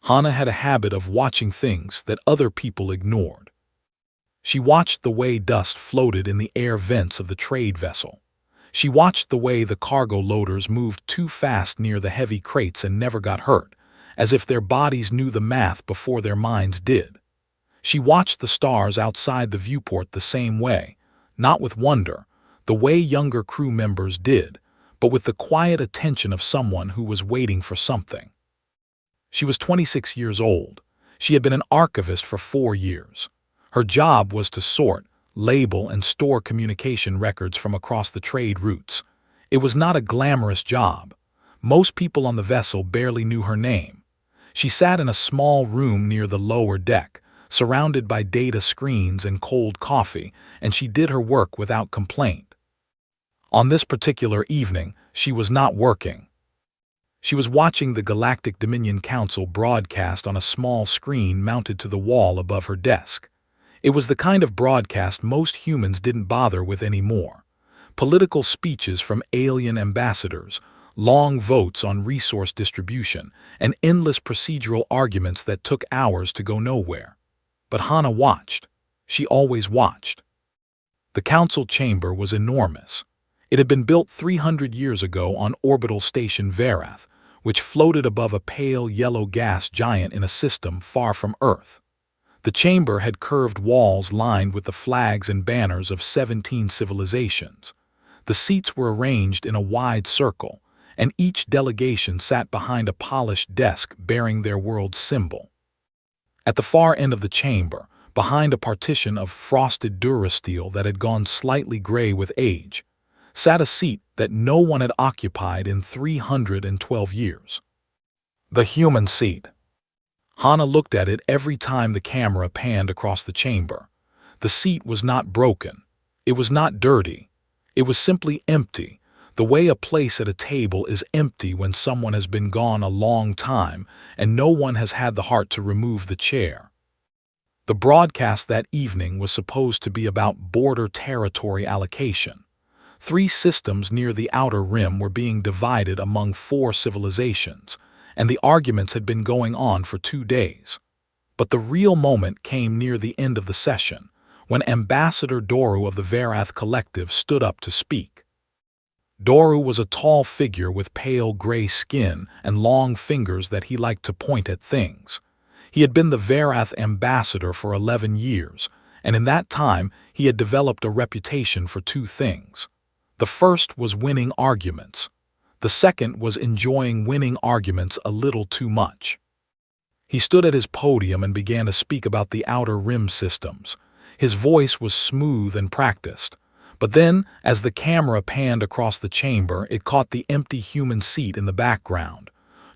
Hana had a habit of watching things that other people ignored. She watched the way dust floated in the air vents of the trade vessel. She watched the way the cargo loaders moved too fast near the heavy crates and never got hurt, as if their bodies knew the math before their minds did. She watched the stars outside the viewport the same way, not with wonder, the way younger crew members did, but with the quiet attention of someone who was waiting for something. She was 26 years old. She had been an archivist for 4 years. Her job was to sort, label, and store communication records from across the trade routes. It was not a glamorous job. Most people on the vessel barely knew her name. She sat in a small room near the lower deck, surrounded by data screens and cold coffee, and she did her work without complaint. On this particular evening, she was not working. She was watching the Galactic Dominion Council broadcast on a small screen mounted to the wall above her desk. It was the kind of broadcast most humans didn't bother with anymore. Political speeches from alien ambassadors, long votes on resource distribution, and endless procedural arguments that took hours to go nowhere. But Hana watched. She always watched. The council chamber was enormous. It had been built 300 years ago on orbital station Verath, which floated above a pale yellow gas giant in a system far from Earth. The chamber had curved walls lined with the flags and banners of 17 civilizations. The seats were arranged in a wide circle, and each delegation sat behind a polished desk bearing their world's symbol. At the far end of the chamber, behind a partition of frosted durasteel that had gone slightly gray with age, sat a seat that no one had occupied in 312 years. The human seat. Hana looked at it every time the camera panned across the chamber. The seat was not broken. It was not dirty. It was simply empty, the way a place at a table is empty when someone has been gone a long time and no one has had the heart to remove the chair. The broadcast that evening was supposed to be about border territory allocation. 3 systems near the outer rim were being divided among 4 civilizations, and the arguments had been going on for 2 days. But the real moment came near the end of the session, when Ambassador Doru of the Verath Collective stood up to speak. Doru was a tall figure with pale gray skin and long fingers that he liked to point at things. He had been the Verath ambassador for 11 years, and in that time he had developed a reputation for 2 things. The first was winning arguments. The second was enjoying winning arguments a little too much. He stood at his podium and began to speak about the outer rim systems. His voice was smooth and practiced. But then, as the camera panned across the chamber, it caught the empty human seat in the background.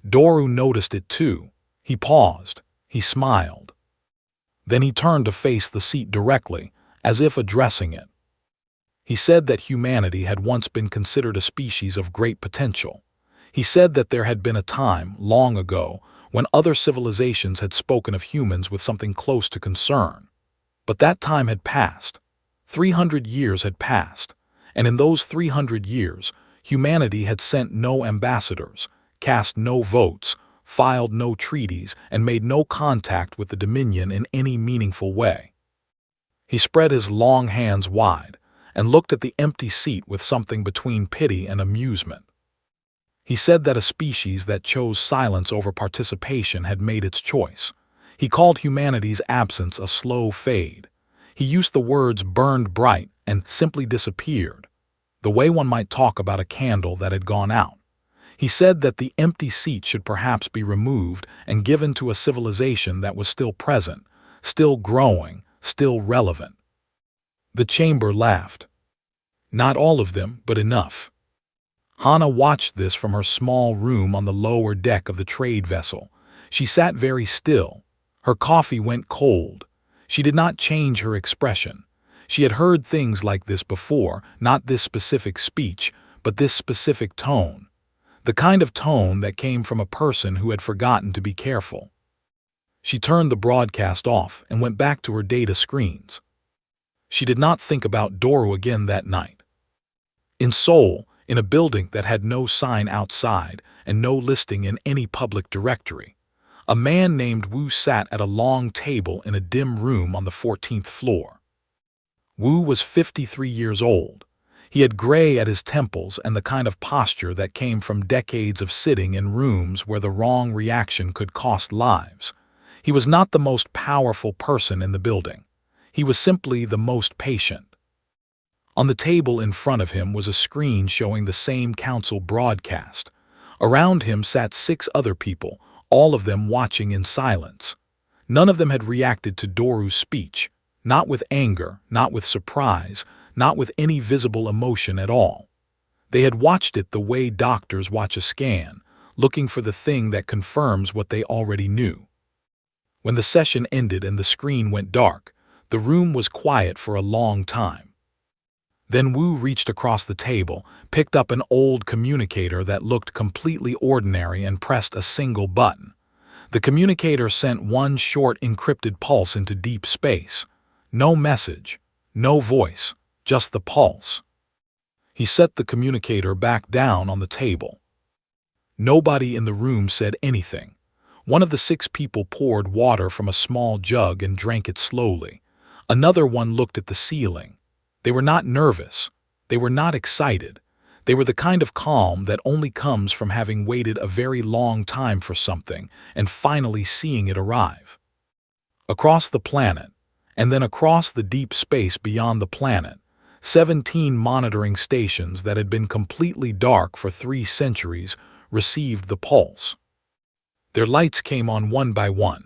Doru noticed it too. He paused. He smiled. Then he turned to face the seat directly, as if addressing it. He said that humanity had once been considered a species of great potential. He said that there had been a time, long ago, when other civilizations had spoken of humans with something close to concern. But that time had passed. 300 years had passed, and in those 300 years, humanity had sent no ambassadors, cast no votes, filed no treaties, and made no contact with the Dominion in any meaningful way. He spread his long hands wide and looked at the empty seat with something between pity and amusement. He said that a species that chose silence over participation had made its choice. He called humanity's absence a slow fade. He used the words burned bright and simply disappeared, the way one might talk about a candle that had gone out. He said that the empty seat should perhaps be removed and given to a civilization that was still present, still growing, still relevant. The chamber laughed. Not all of them, but enough. Hana watched this from her small room on the lower deck of the trade vessel. She sat very still. Her coffee went cold. She did not change her expression. She had heard things like this before, not this specific speech, but this specific tone. The kind of tone that came from a person who had forgotten to be careful. She turned the broadcast off and went back to her data screens. She did not think about Doru again that night. In Seoul, in a building that had no sign outside and no listing in any public directory, A man named Wu sat at a long table in a dim room on the 14th floor. Wu was 53 years old. He had gray at his temples and the kind of posture that came from decades of sitting in rooms where the wrong reaction could cost lives. He was not the most powerful person in the building. He was simply the most patient. On the table in front of him was a screen showing the same council broadcast. Around him sat 6 other people, all of them watching in silence. None of them had reacted to Doru's speech, not with anger, not with surprise, not with any visible emotion at all. They had watched it the way doctors watch a scan, looking for the thing that confirms what they already knew. When the session ended and the screen went dark, the room was quiet for a long time. Then Wu reached across the table, picked up an old communicator that looked completely ordinary and pressed a single button. The communicator sent one short encrypted pulse into deep space. No message, no voice, just the pulse. He set the communicator back down on the table. Nobody in the room said anything. One of the 6 people poured water from a small jug and drank it slowly. Another one looked at the ceiling. They were not nervous. They were not excited. They were the kind of calm that only comes from having waited a very long time for something and finally seeing it arrive. Across the planet, and then across the deep space beyond the planet, 17 monitoring stations that had been completely dark for 3 centuries received the pulse. Their lights came on one by one.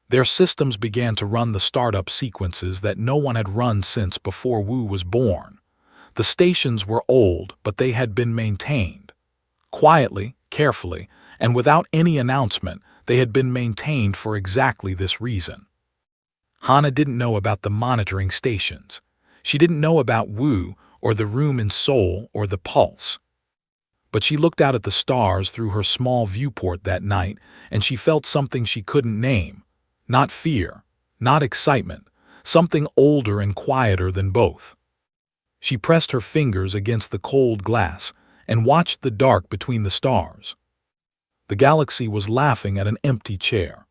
Their systems began to run the startup sequences that no one had run since before Wu was born. The stations were old, but they had been maintained. Quietly, carefully, and without any announcement, they had been maintained for exactly this reason. Hana didn't know about the monitoring stations. She didn't know about Wu, or the room in Seoul, or the pulse. But she looked out at the stars through her small viewport that night, and she felt something she couldn't name. Not fear, not excitement, something older and quieter than both. She pressed her fingers against the cold glass and watched the dark between the stars. The galaxy was laughing at an empty chair.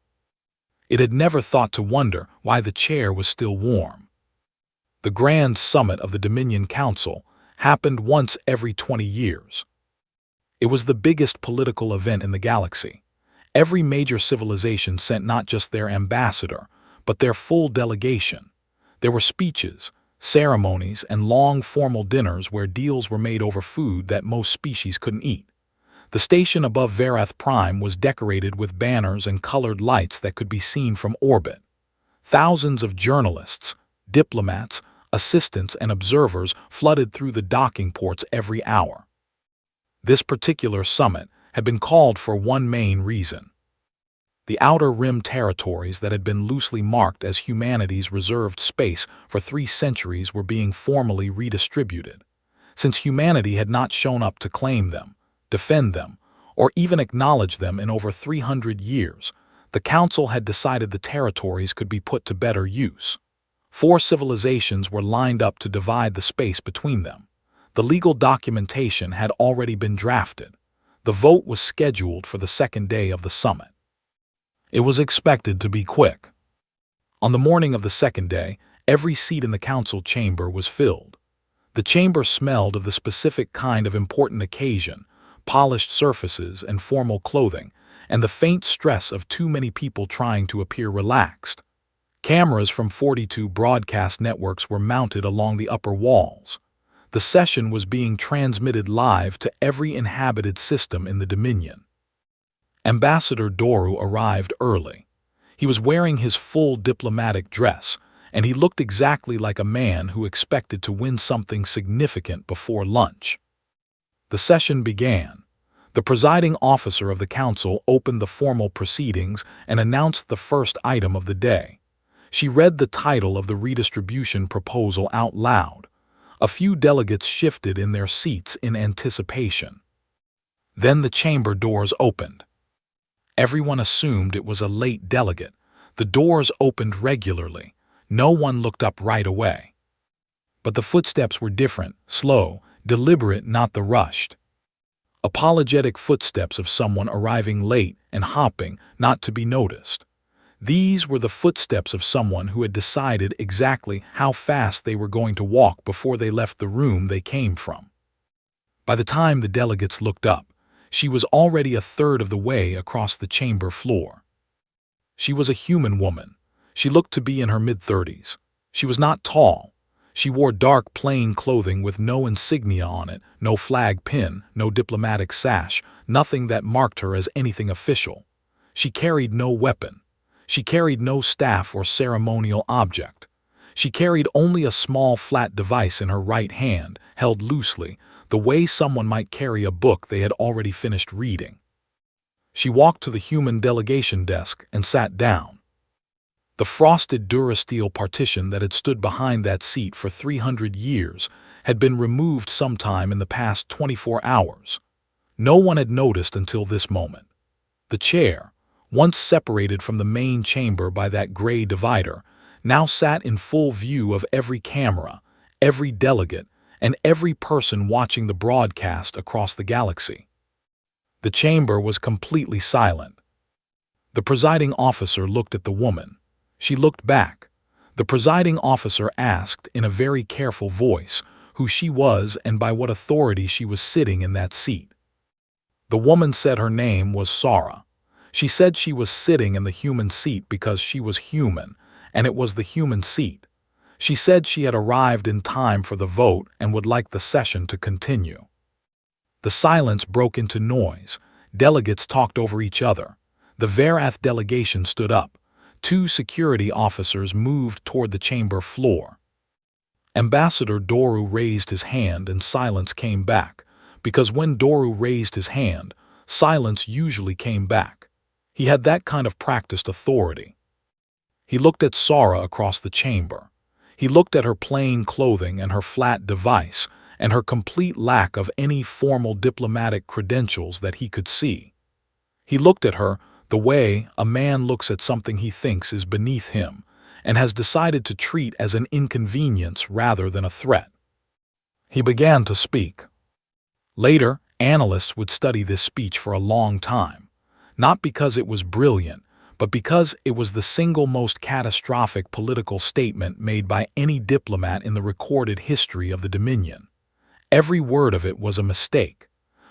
It had never thought to wonder why the chair was still warm. The grand summit of the Dominion Council happened once every 20 years. It was the biggest political event in the galaxy. Every major civilization sent not just their ambassador, but their full delegation. There were speeches, ceremonies, and long formal dinners where deals were made over food that most species couldn't eat. The station above Verath Prime was decorated with banners and colored lights that could be seen from orbit. Thousands of journalists, diplomats, assistants, and observers flooded through the docking ports every hour. This particular summit had been called for one main reason. The outer rim territories that had been loosely marked as humanity's reserved space for 3 centuries were being formally redistributed. Since humanity had not shown up to claim them, defend them, or even acknowledge them in over 300 years, the Council had decided the territories could be put to better use. 4 civilizations were lined up to divide the space between them. The legal documentation had already been drafted. The vote was scheduled for the 2nd day of the summit. It was expected to be quick. On the morning of the 2nd day, every seat in the council chamber was filled. The chamber smelled of the specific kind of important occasion, polished surfaces and formal clothing, and the faint stress of too many people trying to appear relaxed. Cameras from 42 broadcast networks were mounted along the upper walls. The session was being transmitted live to every inhabited system in the Dominion. Ambassador Doru arrived early. He was wearing his full diplomatic dress, and he looked exactly like a man who expected to win something significant before lunch. The session began. The presiding officer of the council opened the formal proceedings and announced the first item of the day. She read the title of the redistribution proposal out loud. A few delegates shifted in their seats in anticipation. Then the chamber doors opened. Everyone assumed it was a late delegate. The doors opened regularly. No one looked up right away. But the footsteps were different, slow, deliberate, not the rushed. apologetic footsteps of someone arriving late and hopping not to be noticed. These were the footsteps of someone who had decided exactly how fast they were going to walk before they left the room they came from. By the time the delegates looked up, she was already a third of the way across the chamber floor. She was a human woman. She looked to be in her mid-30s. She was not tall. She wore dark, plain clothing with no insignia on it, no flag pin, no diplomatic sash, nothing that marked her as anything official. She carried no weapon. She carried no staff or ceremonial object. She carried only a small flat device in her right hand, held loosely, the way someone might carry a book they had already finished reading. She walked to the human delegation desk and sat down. The frosted durasteel partition that had stood behind that seat for 300 years had been removed sometime in the past 24 hours. No one had noticed until this moment. The chair, once separated from the main chamber by that gray divider, now sat in full view of every camera, every delegate, and every person watching the broadcast across the galaxy. The chamber was completely silent. The presiding officer looked at the woman. She looked back. The presiding officer asked in a very careful voice who she was and by what authority she was sitting in that seat. The woman said her name was Sara. She said she was sitting in the human seat because she was human, and it was the human seat. She said she had arrived in time for the vote and would like the session to continue. The silence broke into noise. Delegates talked over each other. The Verath delegation stood up. 2 security officers moved toward the chamber floor. Ambassador Doru raised his hand and silence came back, because when Doru raised his hand, silence usually came back. He had that kind of practiced authority. He looked at Sara across the chamber. He looked at her plain clothing and her flat device and her complete lack of any formal diplomatic credentials that he could see. He looked at her the way a man looks at something he thinks is beneath him and has decided to treat as an inconvenience rather than a threat. He began to speak. Later, analysts would study this speech for a long time, not because it was brilliant, but because it was the single most catastrophic political statement made by any diplomat in the recorded history of the Dominion. Every word of it was a mistake,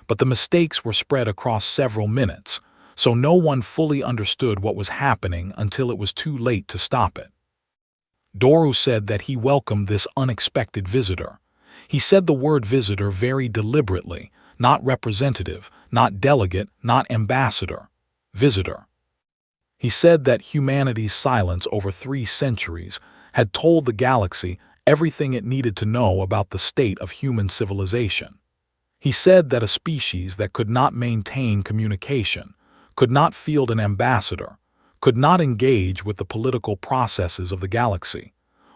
but the mistakes were spread across several minutes, so no one fully understood what was happening until it was too late to stop it. Doru said that he welcomed this unexpected visitor. He said the word visitor very deliberately, not representative, not delegate, not ambassador. Visitor. He said that humanity's silence over 3 centuries had told the galaxy everything it needed to know about the state of human civilization. He said that a species that could not maintain communication, could not field an ambassador, could not engage with the political processes of the galaxy,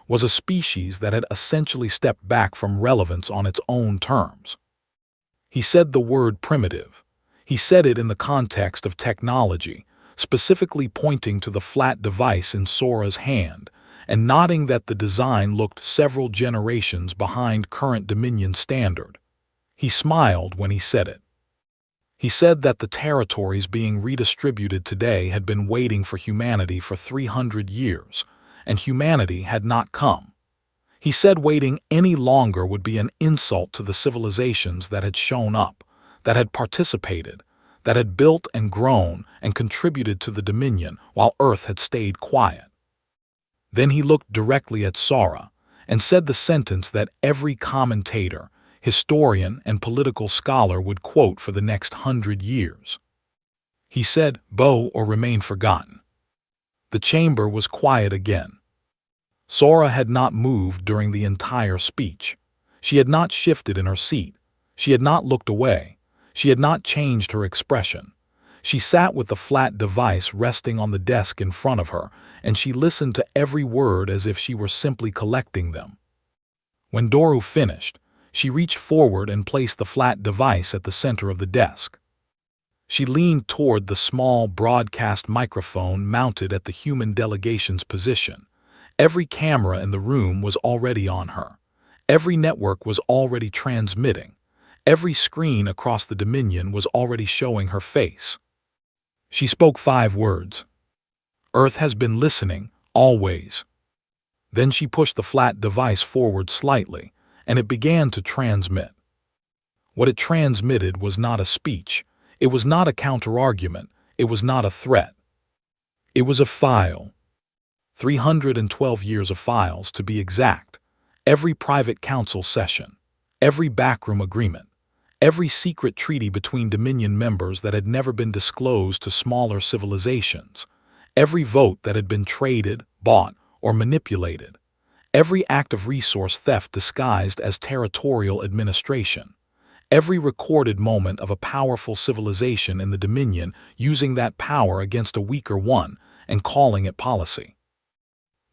was a species that had essentially stepped back from relevance on its own terms. He said the word primitive. He said it in the context of technology, specifically pointing to the flat device in Sora's hand and nodding that the design looked several generations behind current Dominion standard. He smiled when he said it. He said that the territories being redistributed today had been waiting for humanity for 300 years, and humanity had not come. He said waiting any longer would be an insult to the civilizations that had shown up, that had participated, that had built and grown and contributed to the Dominion while Earth had stayed quiet. Then he looked directly at Sara and said the sentence that every commentator, historian, and political scholar would quote for the next 100 years. He said, "Bow or remain forgotten." The chamber was quiet again. Sara had not moved during the entire speech. She had not shifted in her seat. She had not looked away. She had not changed her expression. She sat with the flat device resting on the desk in front of her, and she listened to every word as if she were simply collecting them. When Doru finished, she reached forward and placed the flat device at the center of the desk. She leaned toward the small broadcast microphone mounted at the human delegation's position. Every camera in the room was already on her. Every network was already transmitting. Every screen across the Dominion was already showing her face. She spoke 5 words. Earth has been listening, always. Then she pushed the flat device forward slightly, and it began to transmit. What it transmitted was not a speech. It was not a counterargument. It was not a threat. It was a file. 312 years of files, to be exact. Every private council session. Every backroom agreement. Every secret treaty between Dominion members that had never been disclosed to smaller civilizations. Every vote that had been traded, bought, or manipulated. Every act of resource theft disguised as territorial administration. Every recorded moment of a powerful civilization in the Dominion using that power against a weaker one and calling it policy.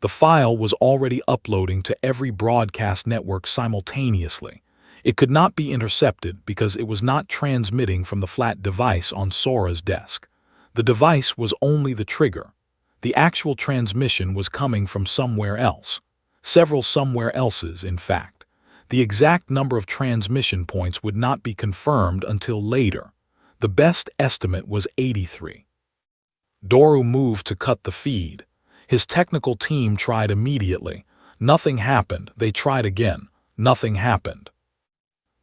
The file was already uploading to every broadcast network simultaneously. It could not be intercepted because it was not transmitting from the flat device on Sora's desk. The device was only the trigger. The actual transmission was coming from somewhere else. Several somewhere else's, in fact. The exact number of transmission points would not be confirmed until later. The best estimate was 83. Doru moved to cut the feed. His technical team tried immediately. Nothing happened. They tried again. Nothing happened.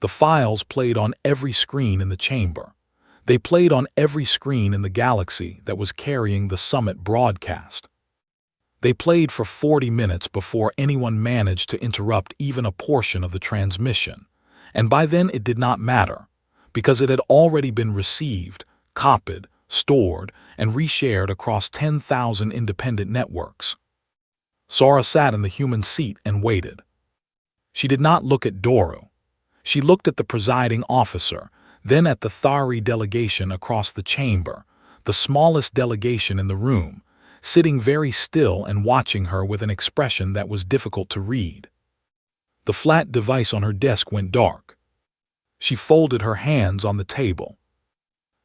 The files played on every screen in the chamber. They played on every screen in the galaxy that was carrying the summit broadcast. They played for 40 minutes before anyone managed to interrupt even a portion of the transmission. And by then it did not matter, because it had already been received, copied, stored, and reshared across 10,000 independent networks. Sora sat in the human seat and waited. She did not look at Doru. She looked at the presiding officer, then at the Thari delegation across the chamber, the smallest delegation in the room, sitting very still and watching her with an expression that was difficult to read. The flat device on her desk went dark. She folded her hands on the table.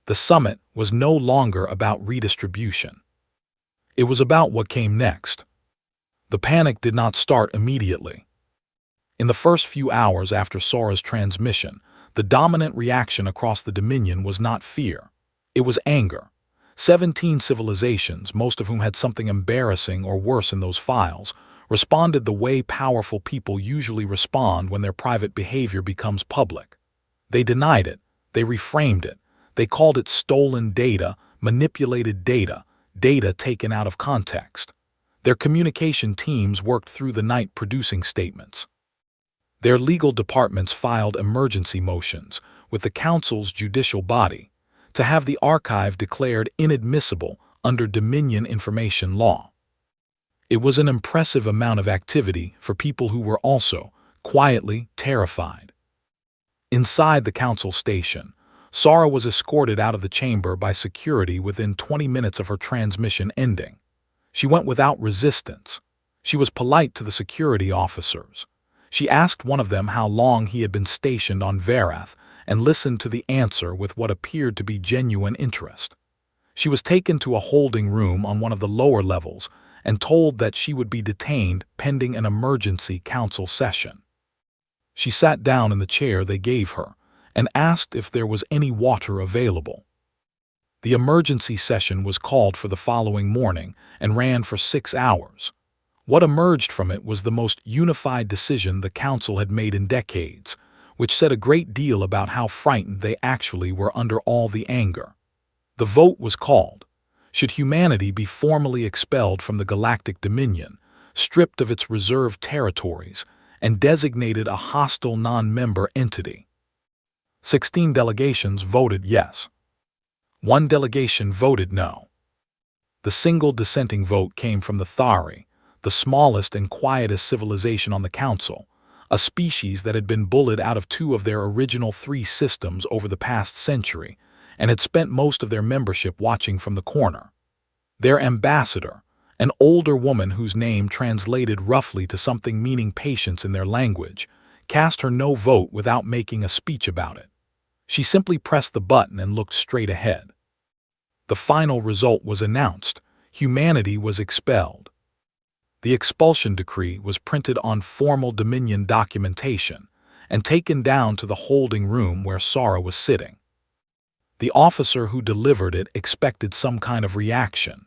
The summit was no longer about redistribution. It was about what came next. The panic did not start immediately. In the first few hours after Sora's transmission, the dominant reaction across the Dominion was not fear. It was anger. 17 civilizations, most of whom had something embarrassing or worse in those files, responded the way powerful people usually respond when their private behavior becomes public. They denied it. They reframed it. They called it stolen data, manipulated data, data taken out of context. Their communication teams worked through the night producing statements. Their legal departments filed emergency motions with the Council's judicial body to have the archive declared inadmissible under Dominion information law. It was an impressive amount of activity for people who were also quietly terrified. Inside the Council station, Sora was escorted out of the chamber by security within 20 minutes of her transmission ending. She went without resistance. She was polite to the security officers. She asked one of them how long he had been stationed on Varath and listened to the answer with what appeared to be genuine interest. She was taken to a holding room on one of the lower levels and told that she would be detained pending an emergency council session. She sat down in the chair they gave her and asked if there was any water available. The emergency session was called for the following morning and ran for 6 hours. What emerged from it was the most unified decision the Council had made in decades, which said a great deal about how frightened they actually were under all the anger. The vote was called. Should humanity be formally expelled from the Galactic Dominion, stripped of its reserved territories, and designated a hostile non-member entity? 16 delegations voted yes. 1 delegation voted no. The single dissenting vote came from the Thari, the smallest and quietest civilization on the Council, a species that had been bullied out of 2 of their original 3 systems over the past century and had spent most of their membership watching from the corner. Their ambassador, an older woman whose name translated roughly to something meaning patience in their language, cast her no vote without making a speech about it. She simply pressed the button and looked straight ahead. The final result was announced. Humanity was expelled. The expulsion decree was printed on formal Dominion documentation, and taken down to the holding room where Sara was sitting. The officer who delivered it expected some kind of reaction,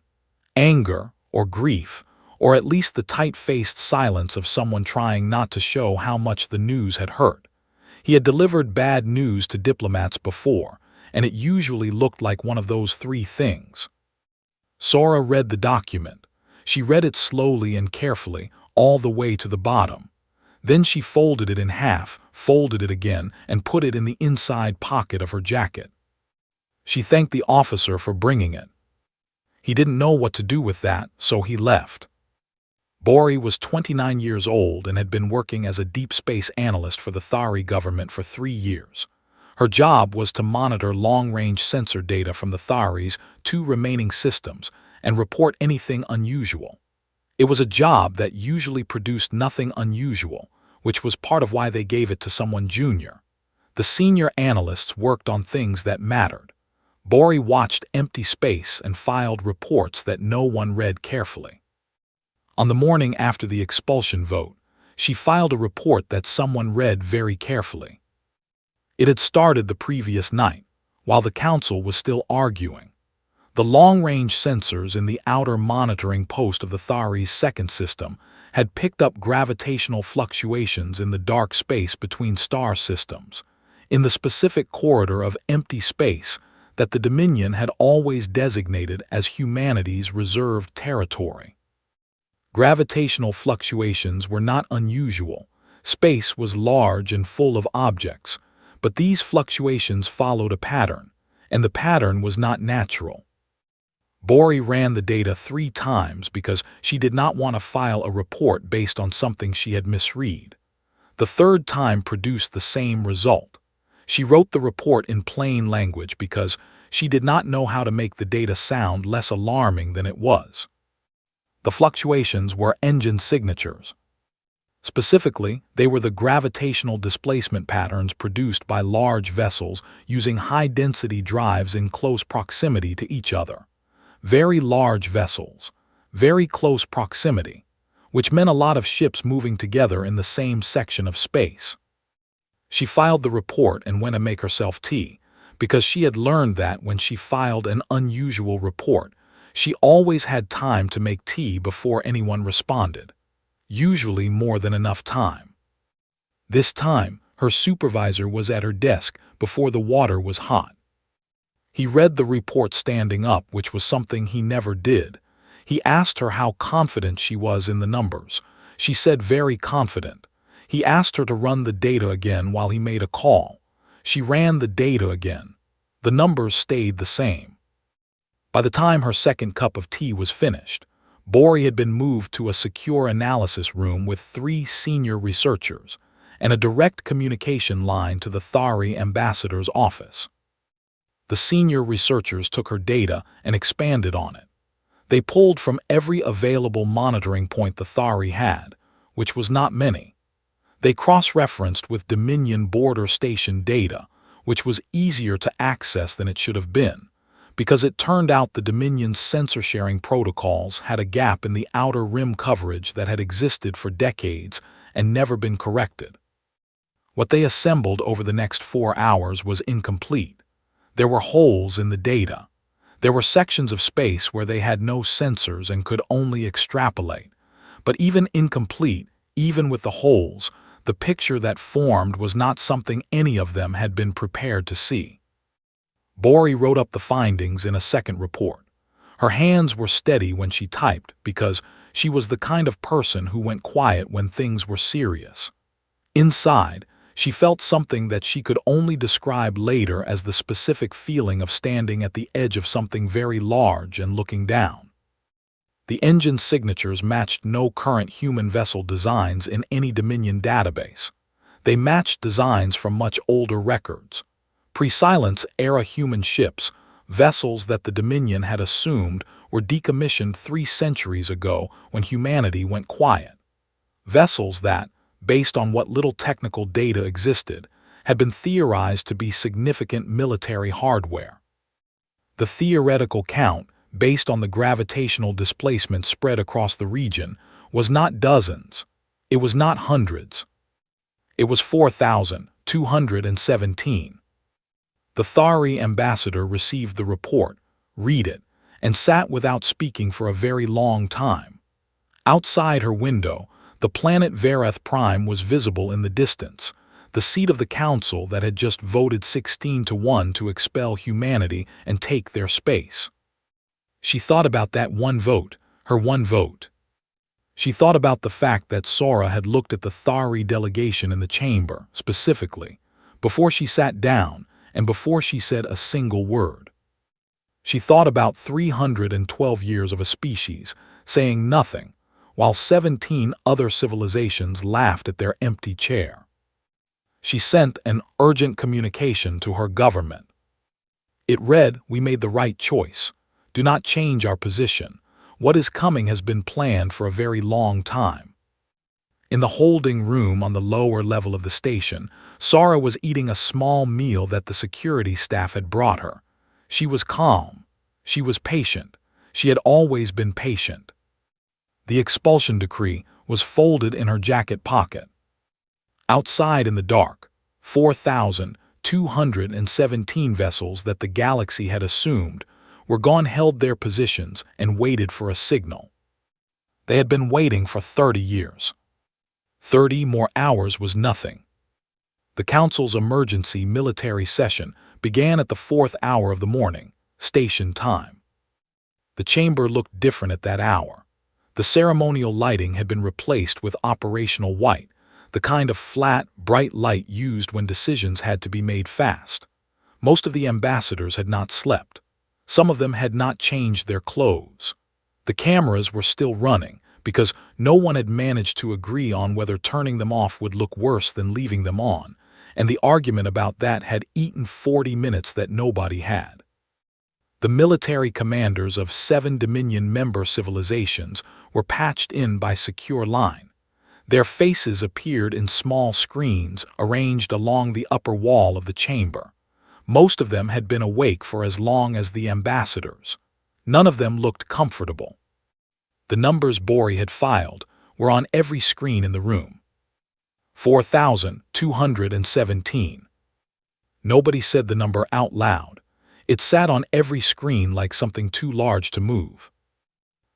anger or grief, or at least the tight-faced silence of someone trying not to show how much the news had hurt. He had delivered bad news to diplomats before, and it usually looked like one of those three things. Sara read the document. She read it slowly and carefully, all the way to the bottom. Then she folded it in half, folded it again, and put it in the inside pocket of her jacket. She thanked the officer for bringing it. He didn't know what to do with that, so he left. Bori was 29 years old and had been working as a deep space analyst for the Thari government for 3 years. Her job was to monitor long-range sensor data from the Thari's 2 remaining systems and report anything unusual. It was a job that usually produced nothing unusual, which was part of why they gave it to someone junior. The senior analysts worked on things that mattered. Bori watched empty space and filed reports that no one read carefully. On the morning after the expulsion vote, she filed a report that someone read very carefully. It had started the previous night, while the council was still arguing. The long-range sensors in the outer monitoring post of the Thari's second system had picked up gravitational fluctuations in the dark space between star systems, in the specific corridor of empty space that the Dominion had always designated as humanity's reserved territory. Gravitational fluctuations were not unusual. Space was large and full of objects, but these fluctuations followed a pattern, and the pattern was not natural. Bori ran the data 3 times because she did not want to file a report based on something she had misread. The 3rd time produced the same result. She wrote the report in plain language because she did not know how to make the data sound less alarming than it was. The fluctuations were engine signatures. Specifically, they were the gravitational displacement patterns produced by large vessels using high-density drives in close proximity to each other. Very large vessels, very close proximity, which meant a lot of ships moving together in the same section of space. She filed the report and went to make herself tea, because she had learned that when she filed an unusual report, she always had time to make tea before anyone responded, usually more than enough time. This time, her supervisor was at her desk before the water was hot. He read the report standing up, which was something he never did. He asked her how confident she was in the numbers. She said very confident. He asked her to run the data again while he made a call. She ran the data again. The numbers stayed the same. By the time her second cup of tea was finished, Bori had been moved to a secure analysis room with 3 senior researchers and a direct communication line to the Thari ambassador's office. The senior researchers took her data and expanded on it. They pulled from every available monitoring point the Thari had, which was not many. They cross-referenced with Dominion border station data, which was easier to access than it should have been, because it turned out the Dominion's sensor-sharing protocols had a gap in the outer rim coverage that had existed for decades and never been corrected. What they assembled over the next 4 hours was incomplete. There were holes in the data. There were sections of space where they had no sensors and could only extrapolate. But even incomplete, even with the holes, the picture that formed was not something any of them had been prepared to see. Bori wrote up the findings in a second report. Her hands were steady when she typed because she was the kind of person who went quiet when things were serious. Inside, she felt something that she could only describe later as the specific feeling of standing at the edge of something very large and looking down. The engine signatures matched no current human vessel designs in any Dominion database. They matched designs from much older records. Pre-silence era human ships, vessels that the Dominion had assumed were decommissioned 3 centuries ago when humanity went quiet. Vessels that, based on what little technical data existed, had been theorized to be significant military hardware. The theoretical count, based on the gravitational displacement spread across the region, was not dozens. It was not hundreds. It was 4,217. The Thari ambassador received the report, read it, and sat without speaking for a very long time. Outside her window, the planet Vareth Prime was visible in the distance, the seat of the council that had just voted 16-1 to expel humanity and take their space. She thought about that one vote, her one vote. She thought about the fact that Sora had looked at the Thari delegation in the chamber, specifically, before she sat down and before she said a single word. She thought about 312 years of a species, saying nothing, while 17 other civilizations laughed at their empty chair. She sent an urgent communication to her government. It read, "We made the right choice. Do not change our position. What is coming has been planned for a very long time." In the holding room on the lower level of the station, Sora was eating a small meal that the security staff had brought her. She was calm. She was patient. She had always been patient. The expulsion decree was folded in her jacket pocket. Outside in the dark, 4,217 vessels that the galaxy had assumed were gone held their positions and waited for a signal. They had been waiting for 30 years. 30 more hours was nothing. The Council's emergency military session began at the 4th hour of the morning, station time. The chamber looked different at that hour. The ceremonial lighting had been replaced with operational white, the kind of flat, bright light used when decisions had to be made fast. Most of the ambassadors had not slept. Some of them had not changed their clothes. The cameras were still running because no one had managed to agree on whether turning them off would look worse than leaving them on, and the argument about that had eaten 40 minutes that nobody had. The military commanders of 7 Dominion member civilizations were patched in by secure line. Their faces appeared in small screens arranged along the upper wall of the chamber. Most of them had been awake for as long as the ambassadors. None of them looked comfortable. The numbers Bori had filed were on every screen in the room. 4,217. Nobody said the number out loud. It sat on every screen like something too large to move.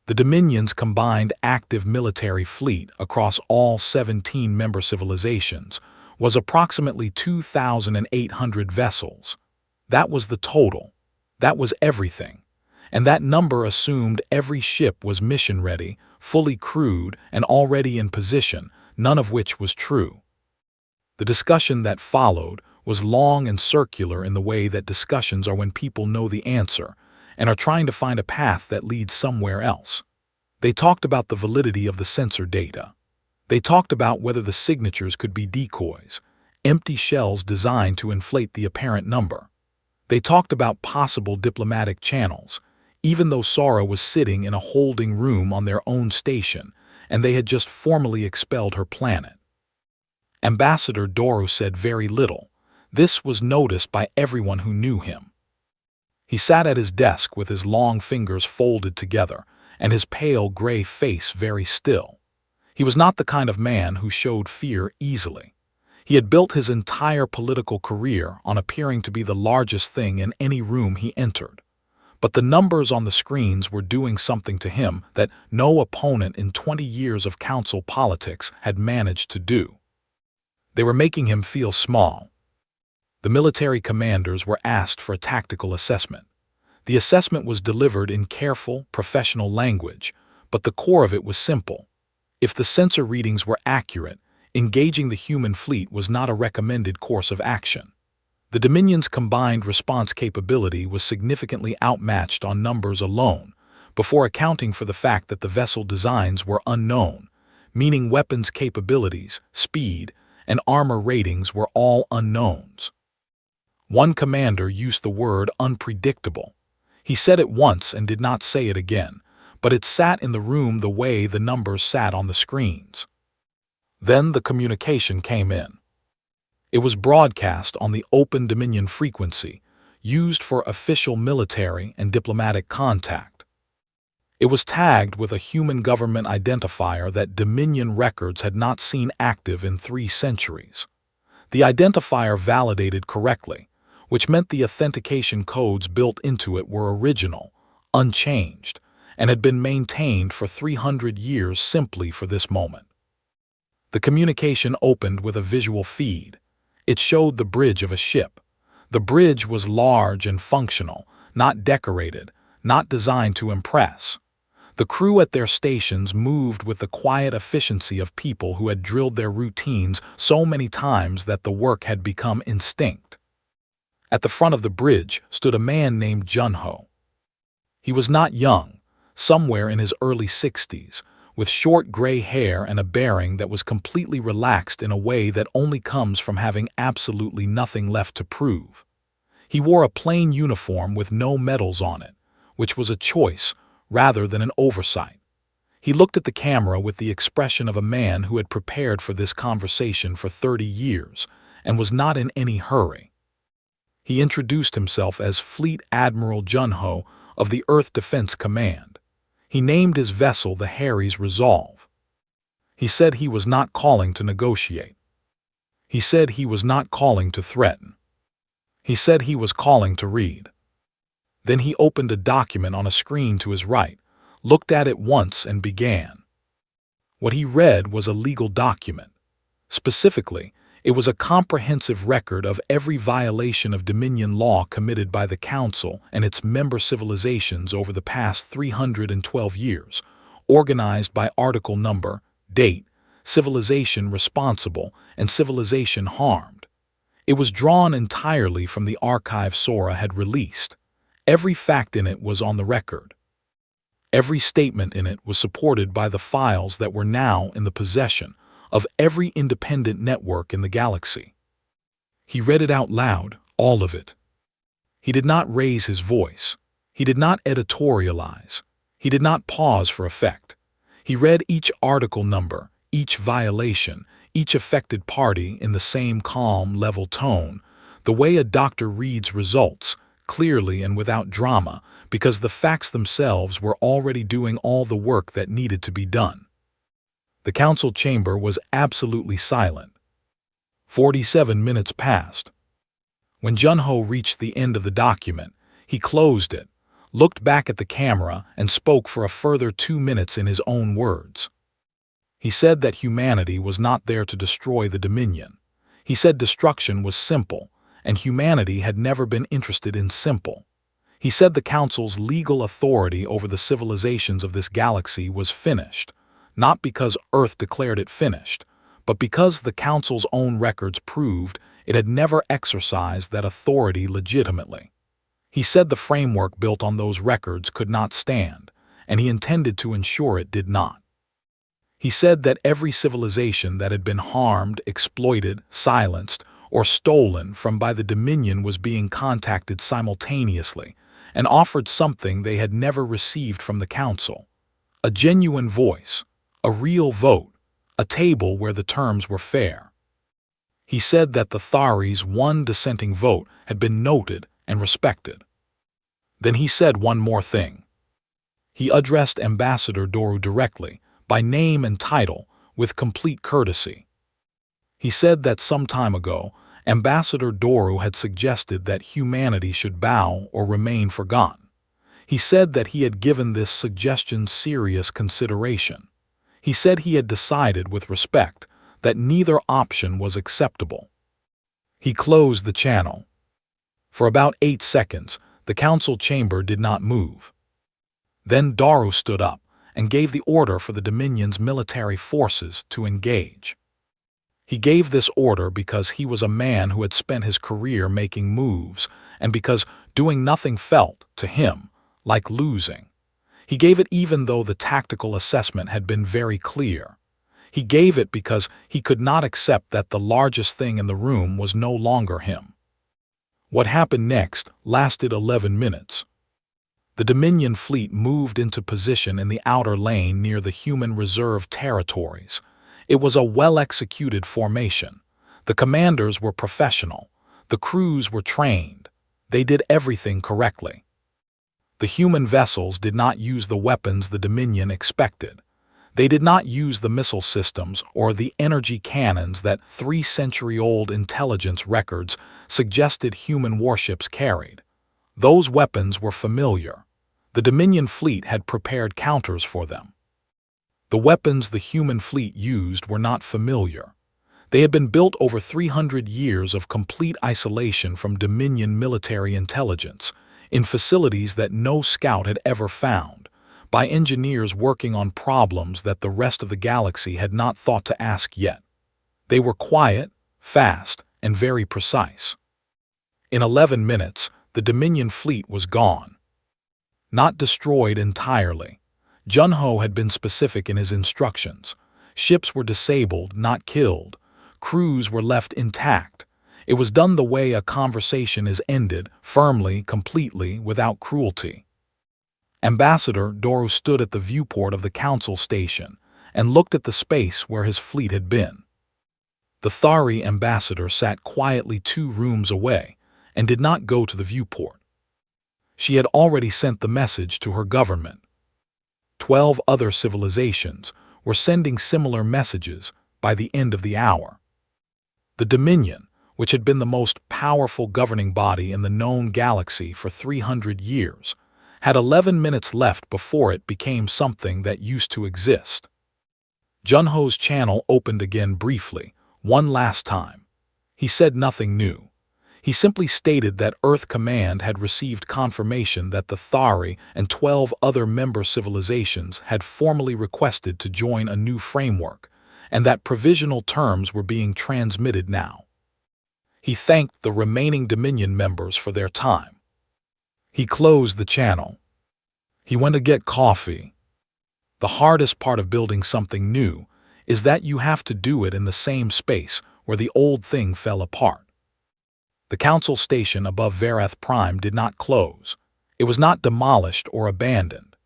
The Dominion's combined active military fleet across all 17 member civilizations was approximately 2,800 vessels. That was the total. That was everything. And that number assumed every ship was mission-ready, fully crewed, and already in position, none of which was true. The discussion that followed was long and circular in the way that discussions are when people know the answer and are trying to find a path that leads somewhere else. They talked about the validity of the sensor data. They talked about whether the signatures could be decoys, empty shells designed to inflate the apparent number. They talked about possible diplomatic channels, even though Sora was sitting in a holding room on their own station, and they had just formally expelled her planet. Ambassador Doru said very little. This was noticed by everyone who knew him. He sat at his desk with his long fingers folded together and his pale gray face very still. He was not the kind of man who showed fear easily. He had built his entire political career on appearing to be the largest thing in any room he entered. But the numbers on the screens were doing something to him that no opponent in 20 years of council politics had managed to do. They were making him feel small. The military commanders were asked for a tactical assessment. The assessment was delivered in careful, professional language, but the core of it was simple. If the sensor readings were accurate, engaging the human fleet was not a recommended course of action. The Dominion's combined response capability was significantly outmatched on numbers alone, before accounting for the fact that the vessel designs were unknown, meaning weapons capabilities, speed, and armor ratings were all unknowns. One commander used the word unpredictable. He said it once and did not say it again, but it sat in the room the way the numbers sat on the screens. Then the communication came in. It was broadcast on the Open Dominion frequency, used for official military and diplomatic contact. It was tagged with a human government identifier that Dominion records had not seen active in 3 centuries. The identifier validated correctly, which meant the authentication codes built into it were original, unchanged, and had been maintained for 300 years simply for this moment. The communication opened with a visual feed. It showed the bridge of a ship. The bridge was large and functional, not decorated, not designed to impress. The crew at their stations moved with the quiet efficiency of people who had drilled their routines so many times that the work had become instinct. At the front of the bridge stood a man named Junho. He was not young, somewhere in his early 60s, with short gray hair and a bearing that was completely relaxed in a way that only comes from having absolutely nothing left to prove. He wore a plain uniform with no medals on it, which was a choice rather than an oversight. He looked at the camera with the expression of a man who had prepared for this conversation for 30 years and was not in any hurry. He introduced himself as Fleet Admiral Junho of the Earth Defense Command. He named his vessel the Harry's Resolve. He said he was not calling to negotiate. He said he was not calling to threaten. He said he was calling to read. Then he opened a document on a screen to his right, looked at it once and began. What he read was a legal document. Specifically, it was a comprehensive record of every violation of Dominion law committed by the Council and its member civilizations over the past 312 years, organized by article number, date, civilization responsible, and civilization harmed. It was drawn entirely from the archive Sora had released. Every fact in it was on the record. Every statement in it was supported by the files that were now in the possession of every independent network in the galaxy. He read it out loud, all of it. He did not raise his voice. He did not editorialize. He did not pause for effect. He read each article number, each violation, each affected party in the same calm, level tone, the way a doctor reads results, clearly and without drama, because the facts themselves were already doing all the work that needed to be done. The council chamber was absolutely silent. 47 minutes passed. When Junho reached the end of the document, he closed it, looked back at the camera, and spoke for a further 2 minutes in his own words. He said that humanity was not there to destroy the Dominion. He said destruction was simple, and humanity had never been interested in simple. He said the Council's legal authority over the civilizations of this galaxy was finished, not because Earth declared it finished, but because the Council's own records proved it had never exercised that authority legitimately. He said the framework built on those records could not stand, and he intended to ensure it did not. He said that every civilization that had been harmed, exploited, silenced, or stolen from by the Dominion was being contacted simultaneously and offered something they had never received from the Council: a genuine voice, a real vote, a table where the terms were fair. He said that the Thari's one dissenting vote had been noted and respected. Then he said one more thing. He addressed Ambassador Doru directly, by name and title, with complete courtesy. He said that some time ago, Ambassador Doru had suggested that humanity should bow or remain forgotten. He said that he had given this suggestion serious consideration. He said he had decided with respect that neither option was acceptable. He closed the channel. For about 8 seconds, the council chamber did not move. Then Doru stood up and gave the order for the Dominion's military forces to engage. He gave this order because he was a man who had spent his career making moves, and because doing nothing felt, to him, like losing. He gave it even though the tactical assessment had been very clear. He gave it because he could not accept that the largest thing in the room was no longer him. What happened next lasted 11 minutes. The Dominion fleet moved into position in the outer lane near the human reserve territories. It was a well-executed formation. The commanders were professional. The crews were trained. They did everything correctly. The human vessels did not use the weapons the Dominion expected. They did not use the missile systems or the energy cannons that 3-century-old intelligence records suggested human warships carried. Those weapons were familiar. The Dominion fleet had prepared counters for them. The weapons the human fleet used were not familiar. They had been built over 300 years of complete isolation from Dominion military intelligence, in facilities that no scout had ever found, by engineers working on problems that the rest of the galaxy had not thought to ask yet. They were quiet, fast, and very precise. In 11 minutes, the Dominion fleet was gone. Not destroyed entirely. Junho had been specific in his instructions. Ships were disabled, not killed. Crews were left intact. It was done the way a conversation is ended, firmly, completely, without cruelty. Ambassador Doru stood at the viewport of the council station and looked at the space where his fleet had been. The Thari ambassador sat quietly 2 rooms away and did not go to the viewport. She had already sent the message to her government. 12 other civilizations were sending similar messages by the end of the hour. The Dominion, which had been the most powerful governing body in the known galaxy for 300 years, had 11 minutes left before it became something that used to exist. Junho's channel opened again briefly, one last time. He said nothing new. He simply stated that Earth Command had received confirmation that the Thari and 12 other member civilizations had formally requested to join a new framework, and that provisional terms were being transmitted now. He thanked the remaining Dominion members for their time. He closed the channel. He went to get coffee. The hardest part of building something new is that you have to do it in the same space where the old thing fell apart. The council station above Verath Prime did not close. It was not demolished or abandoned.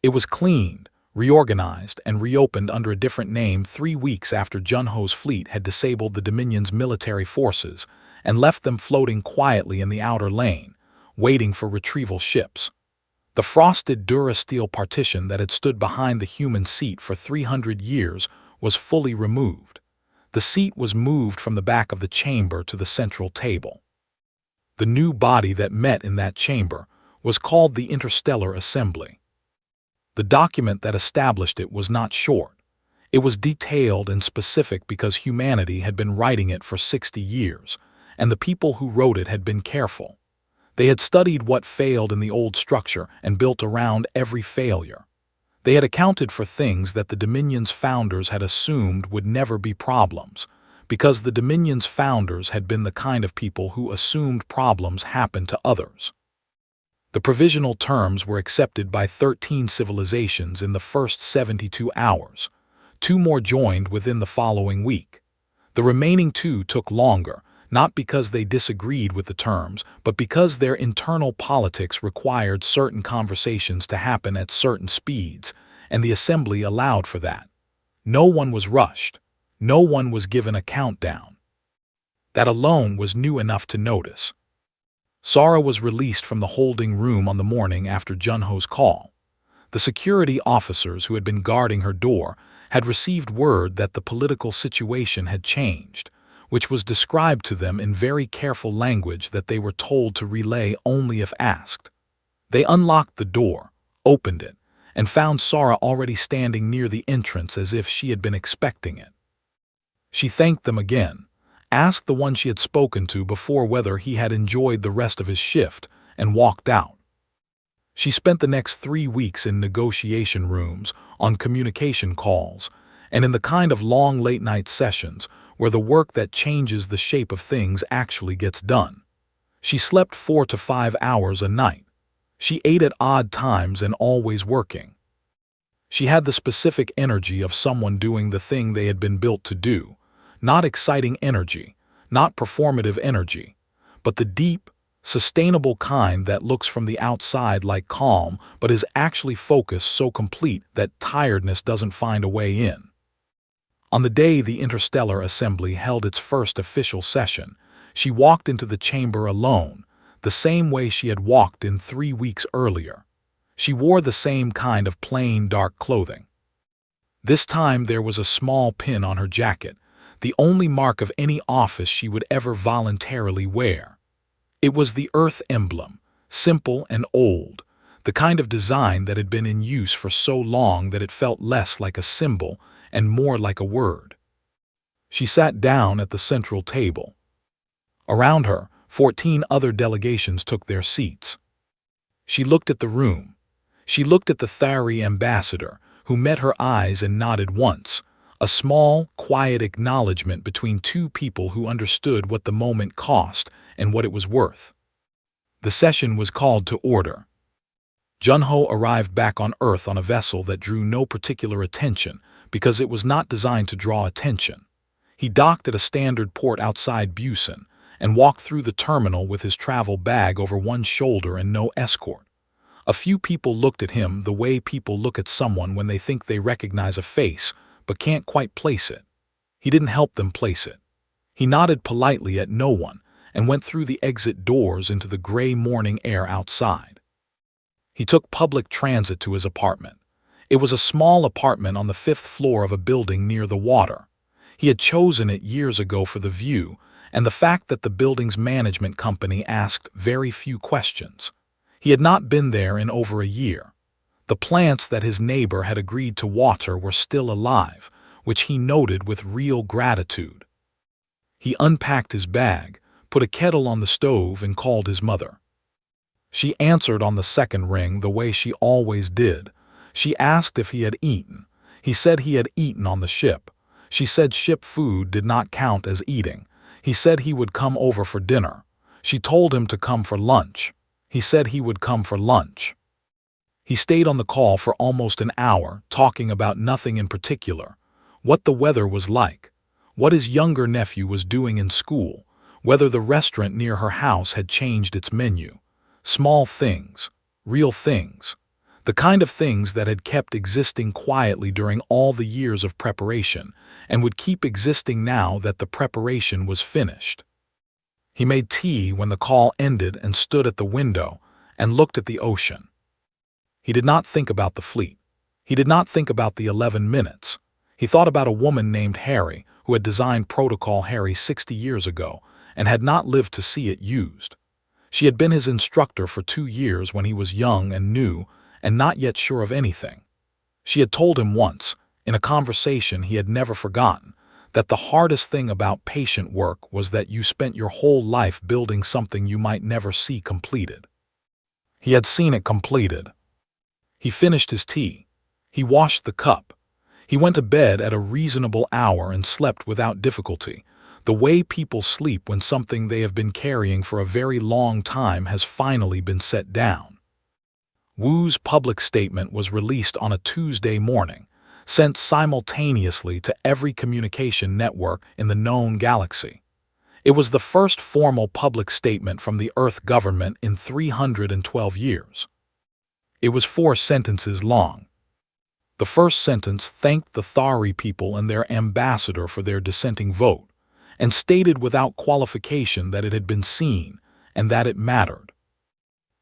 It was cleaned, reorganized, and reopened under a different name 3 weeks after Junho's fleet had disabled the Dominion's military forces and left them floating quietly in the outer lane, waiting for retrieval ships. The frosted Durasteel partition that had stood behind the human seat for 300 years was fully removed. The seat was moved from the back of the chamber to the central table. The new body that met in that chamber was called the Interstellar Assembly. The document that established it was not short. It was detailed and specific because humanity had been writing it for 60 years, and the people who wrote it had been careful. They had studied what failed in the old structure and built around every failure. They had accounted for things that the Dominion's founders had assumed would never be problems, because the Dominion's founders had been the kind of people who assumed problems happened to others. The provisional terms were accepted by 13 civilizations in the first 72 hours. 2 more joined within the following week. The remaining 2 took longer, not because they disagreed with the terms, but because their internal politics required certain conversations to happen at certain speeds, and the assembly allowed for that. No one was rushed. No one was given a countdown. That alone was new enough to notice. Sara was released from the holding room on the morning after Junho's call. The security officers who had been guarding her door had received word that the political situation had changed, which was described to them in very careful language that they were told to relay only if asked. They unlocked the door, opened it, and found Sara already standing near the entrance as if she had been expecting it. She thanked them again, asked the one she had spoken to before whether he had enjoyed the rest of his shift, and walked out. She spent the next 3 weeks in negotiation rooms, on communication calls, and in the kind of long late-night sessions where the work that changes the shape of things actually gets done. She slept 4 to 5 hours a night. She ate at odd times and always working. She had the specific energy of someone doing the thing they had been built to do. Not exciting energy, not performative energy, but the deep, sustainable kind that looks from the outside like calm but is actually focused so complete that tiredness doesn't find a way in. On the day the Interstellar Assembly held its first official session, she walked into the chamber alone, the same way she had walked in 3 weeks earlier. She wore the same kind of plain, dark clothing. This time there was a small pin on her jacket, the only mark of any office she would ever voluntarily wear. It was the Earth emblem, simple and old, the kind of design that had been in use for so long that it felt less like a symbol and more like a word. She sat down at the central table. Around her, 14 other delegations took their seats. She looked at the room. She looked at the Thari ambassador, who met her eyes and nodded once, a small, quiet acknowledgement between two people who understood what the moment cost and what it was worth. The session was called to order. Junho arrived back on Earth on a vessel that drew no particular attention because it was not designed to draw attention. He docked at a standard port outside Busan and walked through the terminal with his travel bag over one shoulder and no escort. A few people looked at him the way people look at someone when they think they recognize a face but can't quite place it. He didn't help them place it. He nodded politely at no one and went through the exit doors into the gray morning air outside. He took public transit to his apartment. It was a small apartment on the 5th floor of a building near the water. He had chosen it years ago for the view and the fact that the building's management company asked very few questions. He had not been there in over a year. The plants that his neighbor had agreed to water were still alive, which he noted with real gratitude. He unpacked his bag, put a kettle on the stove, and called his mother. She answered on the second ring the way she always did. She asked if he had eaten. He said he had eaten on the ship. She said ship food did not count as eating. He said he would come over for dinner. She told him to come for lunch. He said he would come for lunch. He stayed on the call for almost an hour, talking about nothing in particular. What the weather was like, what his younger nephew was doing in school, whether the restaurant near her house had changed its menu. Small things, real things, the kind of things that had kept existing quietly during all the years of preparation and would keep existing now that the preparation was finished. He made tea when the call ended and stood at the window and looked at the ocean. He did not think about the fleet. He did not think about the 11 minutes. He thought about a woman named Harry who had designed Protocol Harry 60 years ago and had not lived to see it used. She had been his instructor for 2 years when he was young and new and not yet sure of anything. She had told him once, in a conversation he had never forgotten, that the hardest thing about patient work was that you spent your whole life building something you might never see completed. He had seen it completed. He finished his tea. He washed the cup. He went to bed at a reasonable hour and slept without difficulty, the way people sleep when something they have been carrying for a very long time has finally been set down. Wu's public statement was released on a Tuesday morning, sent simultaneously to every communication network in the known galaxy. It was the first formal public statement from the Earth government in 312 years. It was 4 sentences long. The first sentence thanked the Thari people and their ambassador for their dissenting vote, and stated without qualification that it had been seen and that it mattered.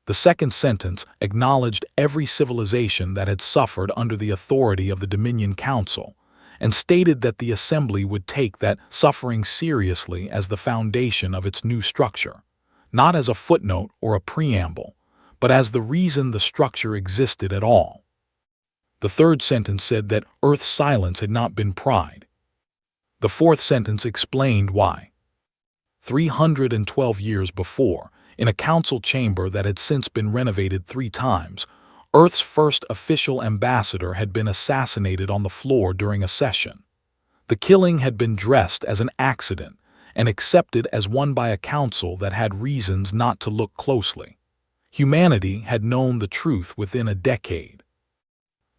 The second sentence acknowledged every civilization that had suffered under the authority of the Dominion Council, and stated that the Assembly would take that suffering seriously as the foundation of its new structure, not as a footnote or a preamble, but as the reason the structure existed at all. The third sentence said that Earth's silence had not been pride. The fourth sentence explained why. 312 years before, in a council chamber that had since been renovated 3 times, Earth's first official ambassador had been assassinated on the floor during a session. The killing had been dressed as an accident and accepted as one by a council that had reasons not to look closely. Humanity had known the truth within a decade.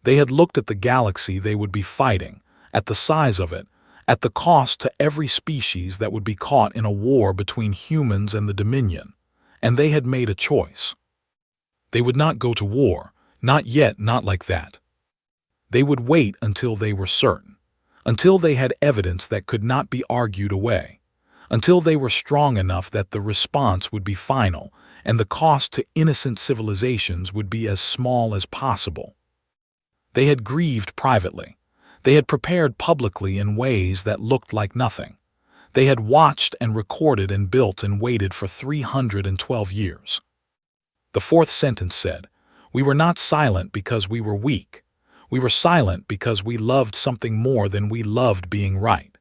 They had looked at the galaxy they would be fighting, at the size of it, at the cost to every species that would be caught in a war between humans and the Dominion, and they had made a choice. They would not go to war, not yet, not like that. They would wait until they were certain, until they had evidence that could not be argued away, until they were strong enough that the response would be final and the cost to innocent civilizations would be as small as possible. They had grieved privately. They had prepared publicly in ways that looked like nothing. They had watched and recorded and built and waited for 312 years. The fourth sentence said, "We were not silent because we were weak. We were silent because we loved something more than we loved being right."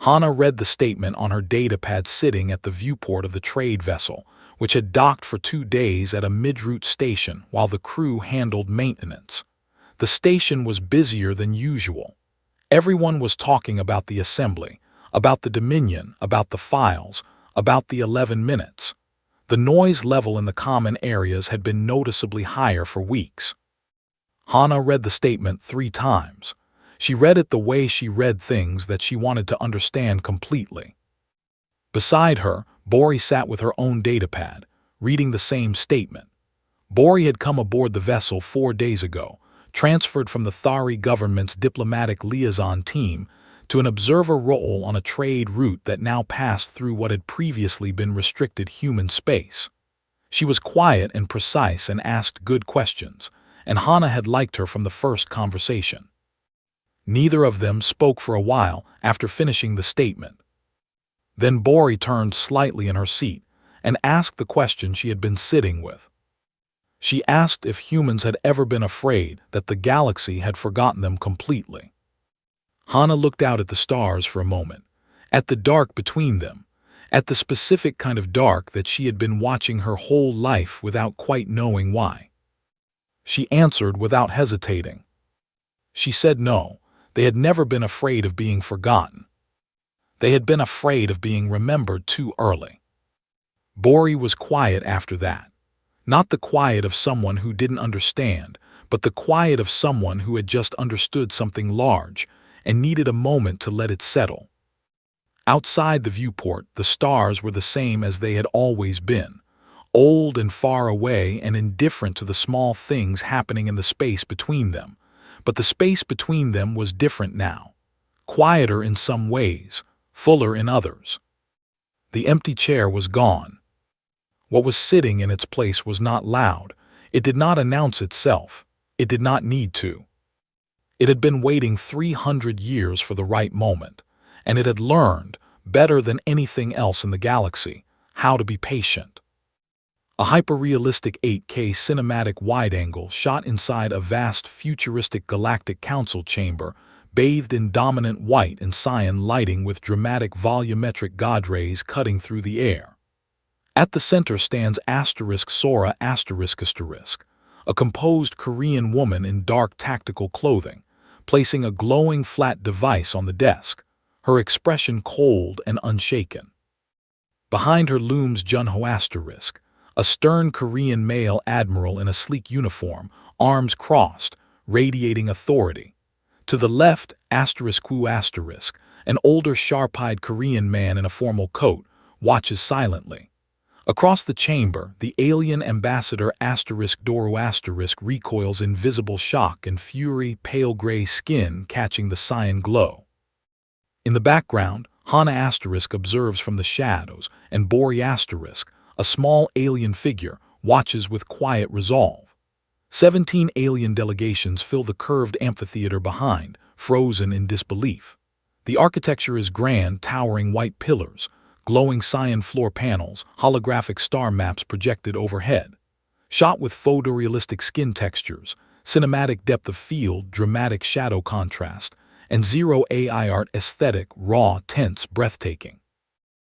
Hana read the statement on her datapad sitting at the viewport of the trade vessel, which had docked for 2 days at a mid-route station while the crew handled maintenance. The station was busier than usual. Everyone was talking about the assembly, about the Dominion, about the files, about the 11 minutes. The noise level in the common areas had been noticeably higher for weeks. Hana read the statement 3 times. She read it the way she read things that she wanted to understand completely. Beside her, Bori sat with her own datapad, reading the same statement. Bori had come aboard the vessel 4 days ago, transferred from the Thari government's diplomatic liaison team to an observer role on a trade route that now passed through what had previously been restricted human space. She was quiet and precise and asked good questions, and Hana had liked her from the first conversation. Neither of them spoke for a while after finishing the statement. Then Bori turned slightly in her seat and asked the question she had been sitting with. She asked if humans had ever been afraid that the galaxy had forgotten them completely. Hana looked out at the stars for a moment, at the dark between them, at the specific kind of dark that she had been watching her whole life without quite knowing why. She answered without hesitating. She said no, they had never been afraid of being forgotten. They had been afraid of being remembered too early. Bori was quiet after that. Not the quiet of someone who didn't understand, but the quiet of someone who had just understood something large and needed a moment to let it settle. Outside the viewport, the stars were the same as they had always been, old and far away and indifferent to the small things happening in the space between them. But the space between them was different now, quieter in some ways, fuller in others. The empty chair was gone. What was sitting in its place was not loud. It did not announce itself. It did not need to. It had been waiting 300 years for the right moment, and it had learned, better than anything else in the galaxy, how to be patient. A hyper-realistic 8K cinematic wide-angle shot inside a vast futuristic galactic council chamber, bathed in dominant white and cyan lighting with dramatic volumetric god rays cutting through the air. At the center stands Sora ***, a composed Korean woman in dark tactical clothing, placing a glowing flat device on the desk, her expression cold and unshaken. Behind her looms Junho ***, a stern Korean male admiral in a sleek uniform, arms crossed, radiating authority. To the left, ***, an older sharp-eyed Korean man in a formal coat, watches silently. Across the chamber, the alien ambassador Doru *** recoils in visible shock and fury, pale gray skin catching the cyan glow. In the background, Hana * observes from the shadows, and Bori ***, a small alien figure, watches with quiet resolve. 17 alien delegations fill the curved amphitheater behind, frozen in disbelief. The architecture is grand, towering white pillars, glowing cyan floor panels, holographic star maps projected overhead. Shot with photorealistic skin textures, cinematic depth of field, dramatic shadow contrast, and zero AI art aesthetic, raw, tense, breathtaking.